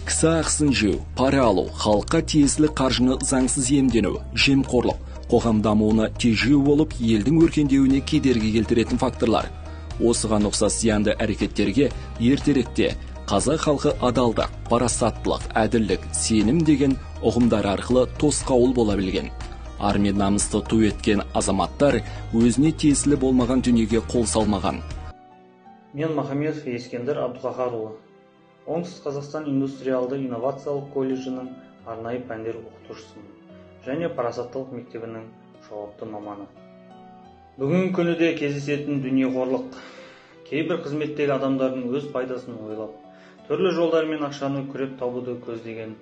кісі ақысын жеу, пара алу, халыққа тиесілі қаржыны заңсыз иемдену, жемқорлық, қоғам дамуына тежеу болып, елдің өркендеуіне кедергі келтіретін факторлар. Осыған ұқсас зиянды әрекеттерге ертеректе қазақ халқы адалдық, парасаттылық, әділдік, сенім деген ұғымдар арқылы тосқауыл бола білген. Ар мен намысты ту еткен азаматтар өзіне тиесілі болмаған дүниеге қол салмаған. Мен Махамедов Ескендір Абдуқахарұлы. Оңтүстік Қазақстан индустриалды инновациялық колледжінің арнайы пәндер оқытушысымын және парасаттылық мектебінің жауапты маманы. Бүгінгі күніде кездесетін дүниеқорлық. Кейбір қызметтегі адамдардың өз пайдасын ойлап, түрлі жолдармен ақшаны күреп табуды көздеген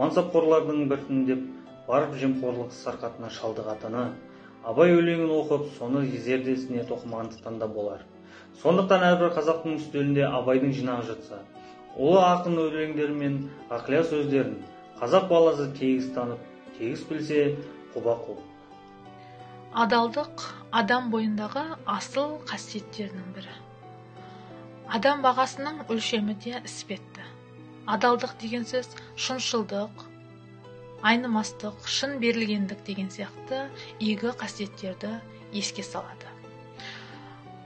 мансапқорлардың біртіндеп барып жемқорлық сарқатына шалдығатыны, Абай өлеңін оқып, соны зердесіне тоқымағандықтан да болар. Сондықтан әрбір қазақтың үстелінде Абайдың жинағы жатса, ұлы ақын өлеңдері мен ақылия сөздерін қазақ баласы тегіс танып, тегіс білсе, құба-құл. Адалдық адам бойындағы асыл қасиеттерінің бірі. Адам бағасының өлшемі де іспетті. Адалдық деген сөз шыншылдық, айнымастық, шын берілгендік деген сияқты игі қасиеттерді еске салады.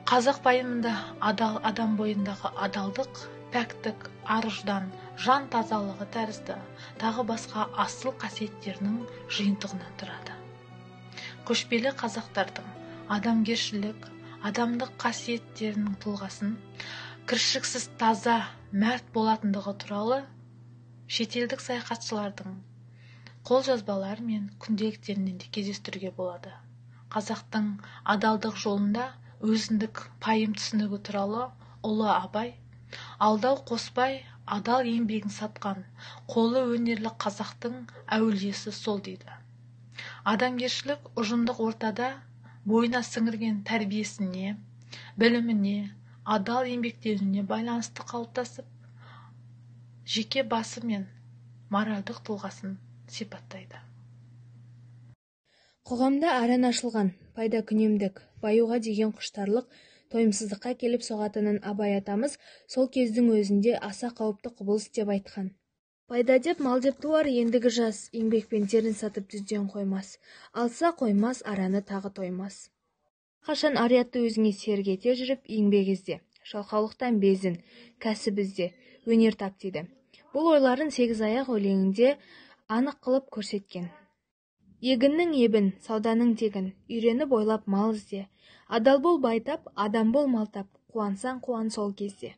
Қазақ пайымында адам бойындағы адалдық, пәктік, ар-ждан, жан тазалығы тәрізді тағы басқа асыл қасиеттерінің жиынтығынан тұрады. Көшпелі қазақтардың адамгершілік, адамдық қасиеттерінің тұлғасын кіршіксіз таза, мәрт болатындығы туралы шетелдік саяхатшылардың қолжазбалары мен күнделіктерінен де кездестіруге болады. Қазақтың адалдық жолында өзіндік пайым түсінігі туралы ұлы Абай, алдау қоспай, адал еңбегін сатқан, қолы өнерлі қазақтың әулиесі сол дейді. Адамгершілік ұжымдық ортада бойына сіңірген тәрбиесіне, біліміне, адал еңбектенуіне байланысты қалыптасып, жеке басы мен моральдық тұлғасын сипаттайды. Қоғамда аран ашылған пайда күнемдік, баюға деген құштарлық тойымсыздыққа келіп соғатынын Абай атамыз сол кездің өзінде аса қауіпті құбылыс деп айтқан. Пайда деп, мал деп туар ендігі жас, еңбекпен терін сатып дүзден қоймас. Алса қоймас, араны тағы тоймас. Қашан ариятты өзіңе серік ете жүріп, еңбек ізде, жалқаулықтан безін, кәсіп ізде, өнер тап дейді. Бұл ойларын сегіз аяқ өлеңінде анық қылып көрсеткен. Егіннің ебін, сауданың тегін, үйреніп ойлап мал ізде. Адал бол байтап, адам бол малтап, қуансаң қуан сол кезде.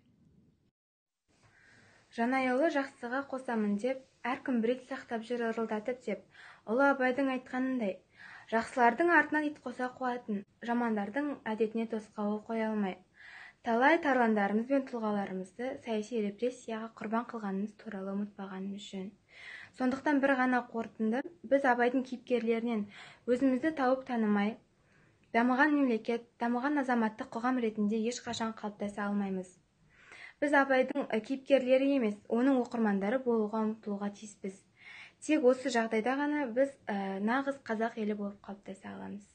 Жанайолы жақсыға қосамын деп, әркім бірек сақтап жүр ырылдатып деп, ұлы Абайдың айтқанындай, жақсылардың артынан ит қоса қуатын, жамандардың әдетіне тосқауыл қоя алмай, талай тарландарымыз бен тұлғаларымызды саяси репрессияға құрбан қылғанымыз туралы ұмытпағанымыз жөн. Сондықтан бір ғана қорытынды, біз Абайдың кейіпкерлерінен өзімізді тауып танымай, дамыған мемлекет, дамыған азаматтық қоғам ретінде ешқашан қалыптаса алмаймыз. Біз Абайдың кейіпкерлері емес, оның оқырмандары болуға ұмтылуға тиіспіз. Тек осы жағдайда ғана біз нағыз қазақ елі болып қалыптаса аламыз.